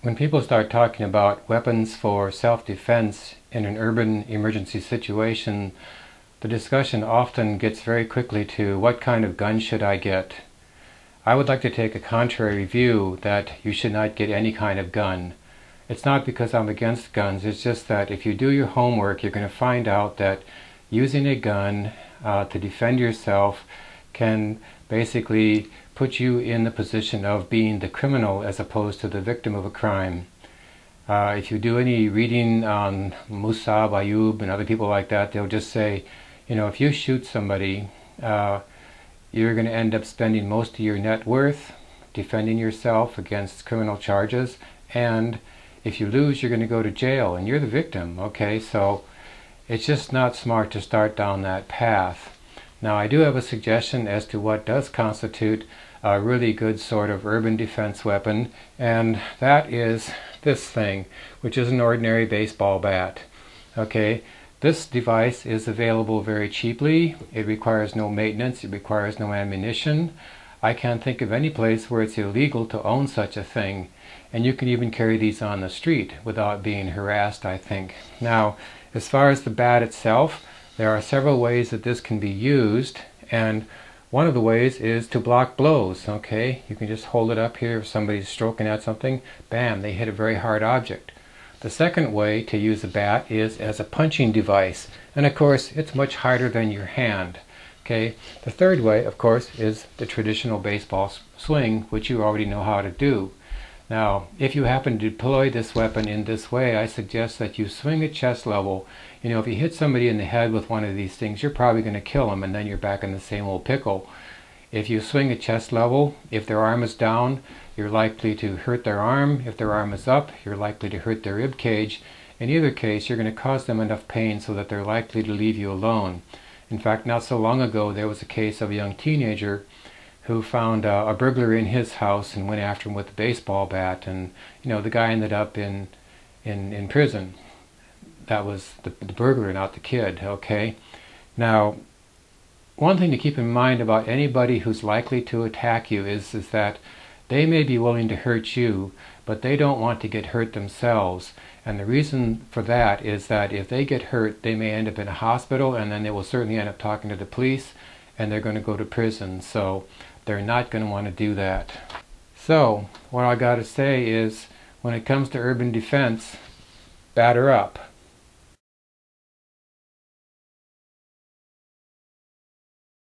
When people start talking about weapons for self-defense in an urban emergency situation, the discussion often gets very quickly to what kind of gun should I get. I would like to take a contrary view that you should not get any kind of gun. It's not because I'm against guns, it's just that if you do your homework, you're going to find out that using a gun to defend yourself can basically put you in the position of being the criminal as opposed to the victim of a crime. If you do any reading on Musab Ayub and other people like that, they'll just say, you know, if you shoot somebody, you're going to end up spending most of your net worth defending yourself against criminal charges, and if you lose, you're going to go to jail and you're the victim. Okay, so it's just not smart to start down that path. Now, I do have a suggestion as to what does constitute a really good sort of urban defense weapon, and that is this thing, which is an ordinary baseball bat. Okay, this device is available very cheaply. It requires no maintenance. It requires no ammunition. I can't think of any place where it's illegal to own such a thing, and you can even carry these on the street without being harassed, I think. Now, as far as the bat itself, there are several ways that this can be used, and one of the ways is to block blows. Okay, you can just hold it up here if somebody's stroking at something, bam, they hit a very hard object. The second way to use a bat is as a punching device, and of course it's much harder than your hand. Okay, the third way, of course, is the traditional baseball swing, which you already know how to do. Now, if you happen to deploy this weapon in this way, I suggest that you swing at chest level. You know, if you hit somebody in the head with one of these things, you're probably going to kill them, and then you're back in the same old pickle. If you swing at chest level, if their arm is down, you're likely to hurt their arm. If their arm is up, you're likely to hurt their rib cage. In either case, you're going to cause them enough pain so that they're likely to leave you alone. In fact, not so long ago, there was a case of a young teenager who found a burglar in his house and went after him with a baseball bat, and you know, the guy ended up in prison. That was the burglar, not the kid. Okay, now one thing to keep in mind about anybody who's likely to attack you is that they may be willing to hurt you, but they don't want to get hurt themselves. And the reason for that is that if they get hurt, they may end up in a hospital, and then they will certainly end up talking to the police, and they're going to go to prison. So they're not going to want to do that. So what I got to say is, when it comes to urban defense, batter up.